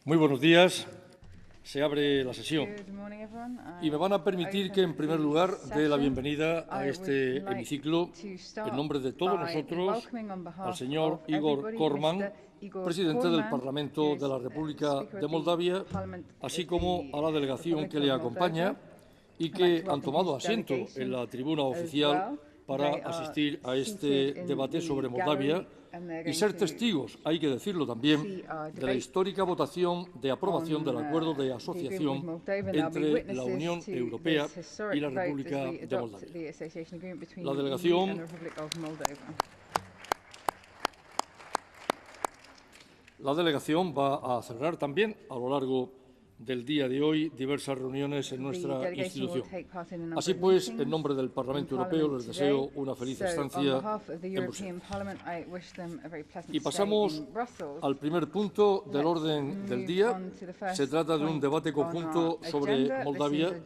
Muy buenos días. Se abre la sesión. Good morning, everyone. Y me van a permitir que, en primer lugar, dé la bienvenida a I este would like hemiciclo, to start en nombre de todos by nosotros, welcoming on behalf al señor of Igor everybody, Corman, Mr. Igor presidente del Corman, Parlamento who is, de la República Speaker de of the Moldavia, Parliament así of como the a la delegación Republic que of le Moldova. acompaña y I'd like que to han welcome tomado his asiento en delegation la tribuna as oficial well. para They are asistir a seated este in debate the sobre gallery, Moldavia and they're y going ser to testigos, hay que decirlo también, see our de la debate histórica votación de aprobación del on, acuerdo de the agreement with asociación Moldova, and they'll be entre la witnesses Unión to Europea this y historic la vote as República we de adopt Moldavia. the association agreement between La the EU delegación and the Republic of Moldova. La delegación va a cerrar también, a lo largo del día de hoy, diversas reuniones en nuestra institución. Así pues, en nombre del Parlamento Europeo, les deseo una feliz estancia en Bruselas. Y pasamos al primer punto del orden del día. Se trata de un debate conjunto sobre Moldavia,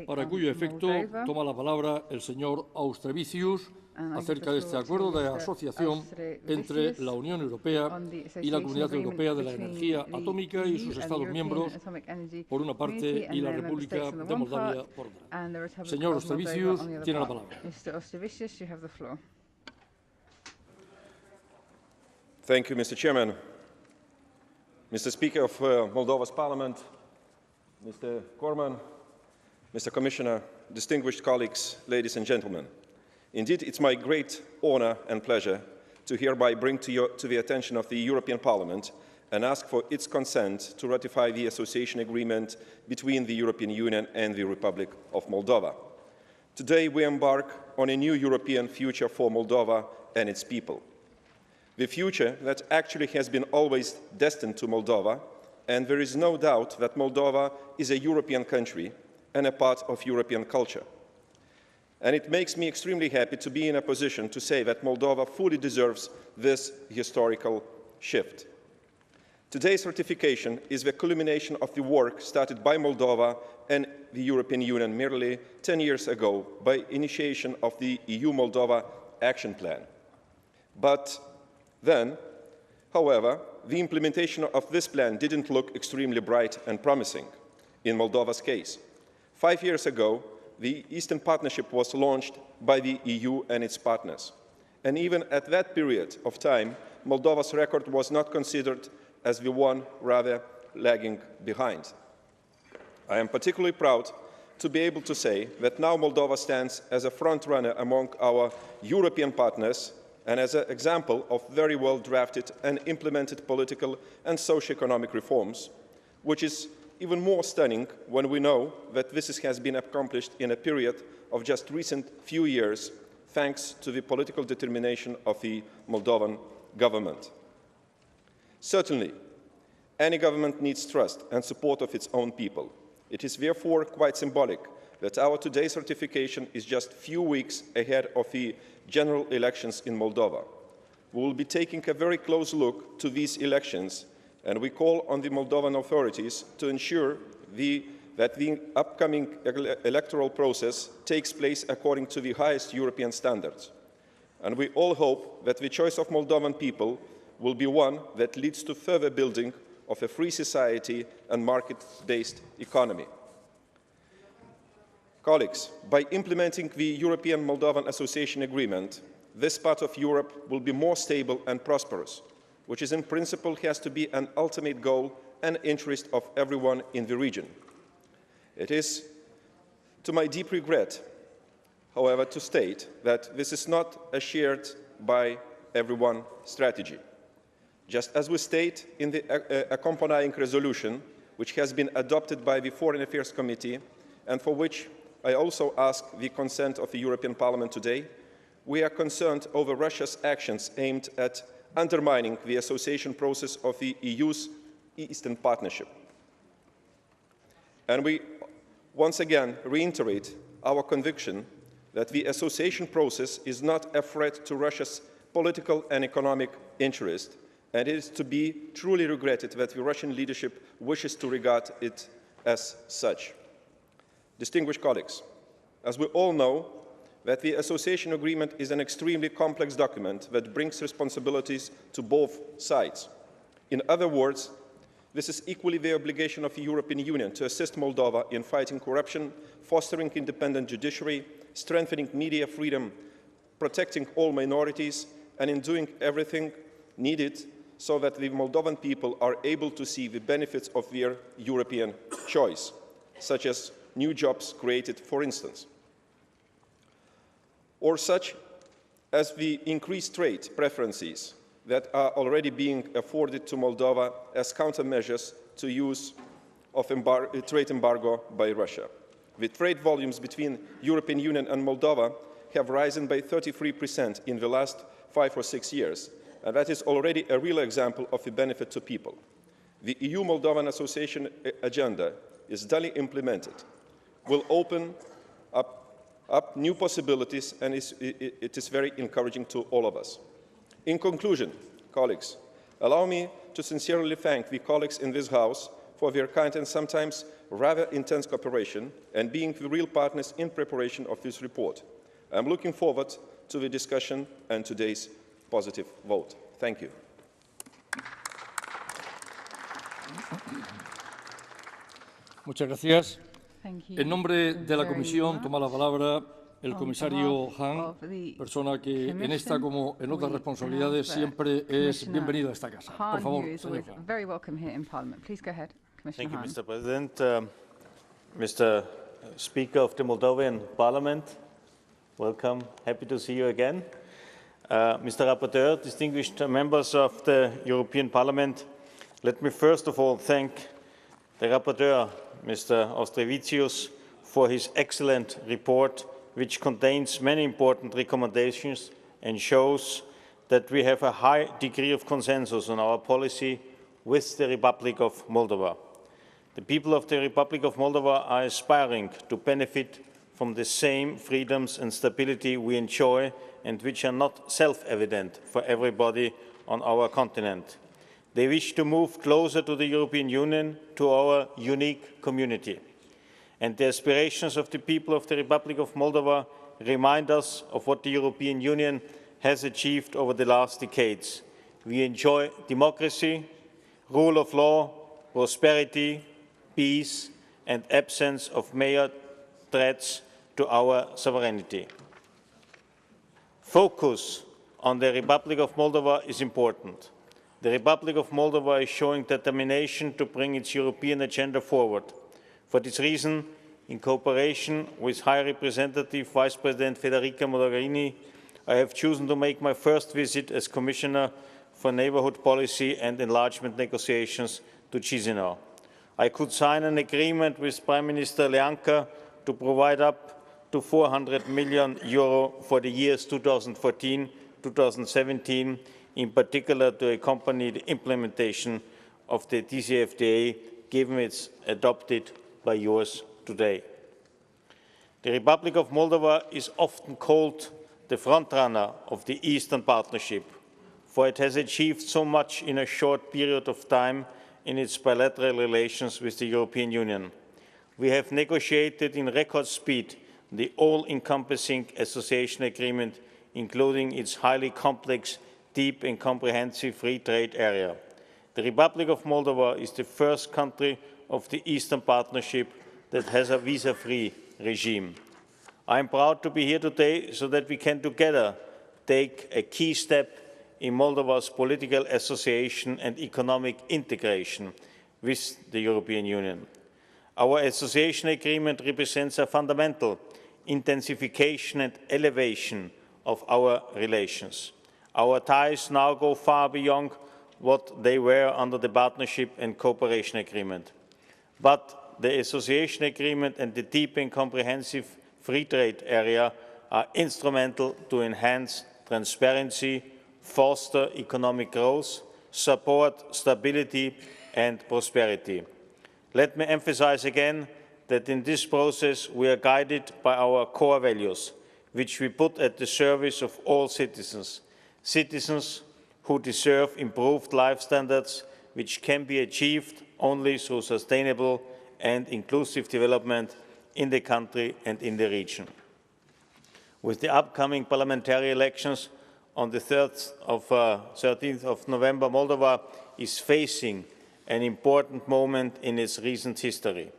para cuyo efecto toma la palabra el señor Austrevicius, acerca de este acuerdo de asociación entre la Unión Europea y la Comunidad Europea de la Energía Atómica y sus Estados miembros, por una parte, y la República de Moldavia, por otra. Señor Austrevicius, tiene la palabra. Thank you, Mr. Chairman. Mr. Speaker of Moldova's Parliament, Mr. Corman, Mr. Commissioner, distinguished colleagues, ladies and gentlemen. Indeed, it's my great honor and pleasure to hereby bring to the attention of the European Parliament and ask for its consent to ratify the association agreement between the European Union and the Republic of Moldova. Today, we embark on a new European future for Moldova and its people. The future that actually has been always destined to Moldova, and there is no doubt that Moldova is a European country and a part of European culture. And it makes me extremely happy to be in a position to say that Moldova fully deserves this historical shift. Today's ratification is the culmination of the work started by Moldova and the European Union merely 10 years ago by initiation of the EU-Moldova Action Plan. But then, however, the implementation of this plan didn't look extremely bright and promising in Moldova's case. 5 years ago, the Eastern Partnership was launched by the EU and its partners. And even at that period of time, Moldova's record was not considered as the one rather lagging behind. I am particularly proud to be able to say that now Moldova stands as a front-runner among our European partners and as an example of very well-drafted and implemented political and socio-economic reforms, which is even more stunning when we know that this has been accomplished in a period of just recent few years, thanks to the political determination of the Moldovan government. Certainly, any government needs trust and support of its own people. It is therefore quite symbolic that our today's ratification is just a few weeks ahead of the general elections in Moldova. We will be taking a very close look to these elections, and we call on the Moldovan authorities to ensure that the upcoming electoral process takes place according to the highest European standards. And we all hope that the choice of Moldovan people will be one that leads to further building of a free society and market-based economy. Colleagues, by implementing the European-Moldovan Association Agreement, this part of Europe will be more stable and prosperous, which is in principle has to be an ultimate goal and interest of everyone in the region. It is to my deep regret, however, to state that this is not a shared by everyone strategy. Just as we state in the accompanying resolution, which has been adopted by the Foreign Affairs Committee, and for which I also ask the consent of the European Parliament today, we are concerned over Russia's actions aimed at undermining the association process of the EU's Eastern Partnership. And we once again reiterate our conviction that the association process is not a threat to Russia's political and economic interest, and it is to be truly regretted that the Russian leadership wishes to regard it as such. Distinguished colleagues, as we all know, that the association agreement is an extremely complex document that brings responsibilities to both sides. In other words, this is equally the obligation of the European Union to assist Moldova in fighting corruption, fostering independent judiciary, strengthening media freedom, protecting all minorities, and in doing everything needed so that the Moldovan people are able to see the benefits of their European choice, such as new jobs created, for instance, or such as the increased trade preferences that are already being afforded to Moldova as countermeasures to use of trade embargo by Russia. The trade volumes between European Union and Moldova have risen by 33% in the last 5 or 6 years, and that is already a real example of the benefit to people. The EU-Moldovan association agenda is duly implemented, will open up new possibilities, and it is very encouraging to all of us. In conclusion, colleagues, allow me to sincerely thank the colleagues in this House for their kind and sometimes rather intense cooperation and being the real partners in preparation of this report. I'm looking forward to the discussion and today's positive vote. Thank you. Muchas gracias. Thank you En nombre de la very Comisión much. toma la palabra el On comisario behalf Hahn, of the persona que en esta Commission, como en otras we responsabilidades have, siempre es Commissioner bienvenido a esta casa. Por Hahn, favor, who is señor always Hahn. very welcome here in Parliament. Please go ahead, Commissioner Thank you, Hahn. Mr. President. Mr. Speaker of the Moldovan Parliament, welcome. Happy to see you again. Mr. Rapporteur, distinguished members of the European Parliament, let me first of all thank the Rapporteur, Mr. Austrevicius, for his excellent report, which contains many important recommendations and shows that we have a high degree of consensus on our policy with the Republic of Moldova. The people of the Republic of Moldova are aspiring to benefit from the same freedoms and stability we enjoy and which are not self-evident for everybody on our continent. They wish to move closer to the European Union, to our unique community. And the aspirations of the people of the Republic of Moldova remind us of what the European Union has achieved over the last decades. We enjoy democracy, rule of law, prosperity, peace, and absence of major threats to our sovereignty. Focus on the Republic of Moldova is important. The Republic of Moldova is showing determination to bring its European agenda forward. For this reason, in cooperation with High Representative Vice President Federica Mogherini, I have chosen to make my first visit as Commissioner for Neighbourhood Policy and Enlargement Negotiations to Chisinau. I could sign an agreement with Prime Minister Leancă to provide up to €400 million for the years 2014-2017, in particular to accompany the implementation of the DCFTA, given it's adopted by yours today. The Republic of Moldova is often called the frontrunner of the Eastern Partnership, for it has achieved so much in a short period of time in its bilateral relations with the European Union. We have negotiated in record speed the all-encompassing association agreement, including its highly complex, deep and comprehensive free trade area. The Republic of Moldova is the first country of the Eastern Partnership that has a visa-free regime. I am proud to be here today so that we can together take a key step in Moldova's political association and economic integration with the European Union. Our association agreement represents a fundamental intensification and elevation of our relations. Our ties now go far beyond what they were under the Partnership and Cooperation Agreement. But the Association Agreement and the deep and comprehensive free trade area are instrumental to enhance transparency, foster economic growth, support stability and prosperity. Let me emphasize again that in this process we are guided by our core values, which we put at the service of all citizens, citizens who deserve improved life standards, which can be achieved only through sustainable and inclusive development in the country and in the region. With the upcoming parliamentary elections on the 13th of November, Moldova is facing an important moment in its recent history.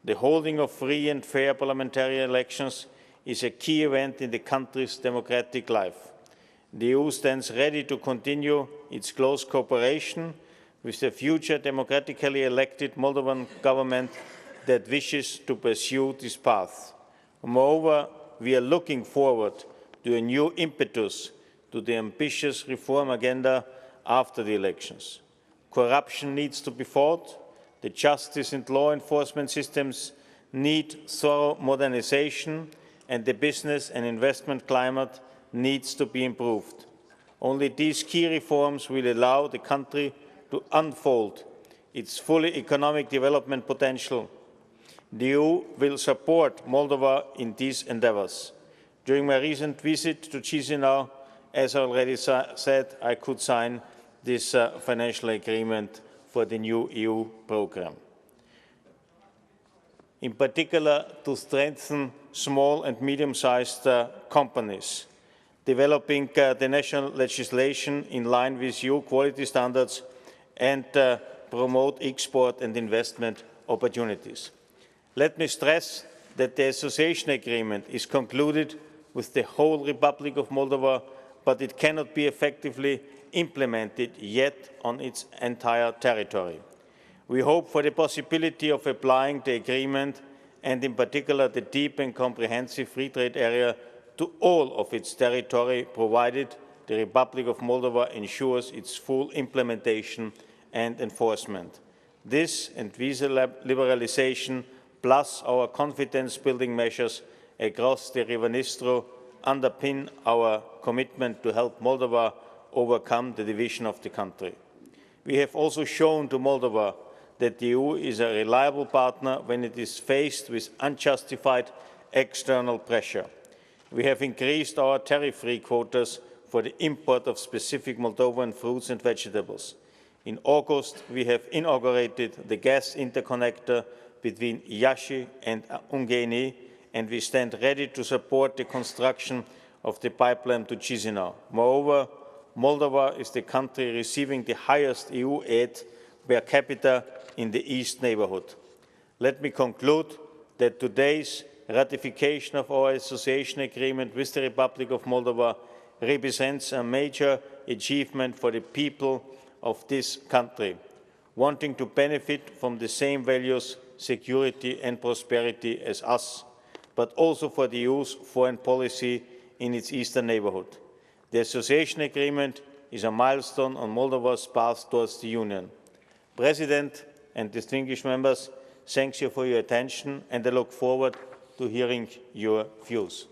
The holding of free and fair parliamentary elections is a key event in the country's democratic life. The EU stands ready to continue its close cooperation with the future democratically elected Moldovan government that wishes to pursue this path. Moreover, we are looking forward to a new impetus to the ambitious reform agenda after the elections. Corruption needs to be fought. The justice and law enforcement systems need thorough modernization, and the business and investment climate needs to be improved. Only these key reforms will allow the country to unfold its full economic development potential. The EU will support Moldova in these endeavours. During my recent visit to Chisinau, as I already said, I could sign this financial agreement for the new EU programme. In particular, to strengthen small and medium-sized companies, developing the national legislation in line with EU quality standards, and promote export and investment opportunities. Let me stress that the association agreement is concluded with the whole Republic of Moldova, but it cannot be effectively implemented yet on its entire territory. We hope for the possibility of applying the agreement, and in particular the deep and comprehensive free trade area, to all of its territory, provided the Republic of Moldova ensures its full implementation and enforcement. This and visa liberalisation, plus our confidence-building measures across the River Nistru, underpin our commitment to help Moldova overcome the division of the country. We have also shown to Moldova that the EU is a reliable partner when it is faced with unjustified external pressure. We have increased our tariff-free quotas for the import of specific Moldovan fruits and vegetables. In August, we have inaugurated the gas interconnector between Iași and Ungheni, and we stand ready to support the construction of the pipeline to Chisinau. Moreover, Moldova is the country receiving the highest EU aid per capita in the East neighbourhood. Let me conclude that today's ratification of our association agreement with the Republic of Moldova represents a major achievement for the people of this country, wanting to benefit from the same values, security and prosperity as us, but also for the EU's foreign policy in its eastern neighbourhood. The association agreement is a milestone on Moldova's path towards the Union. President and distinguished members, thank you for your attention, and I look forward to hearing your views.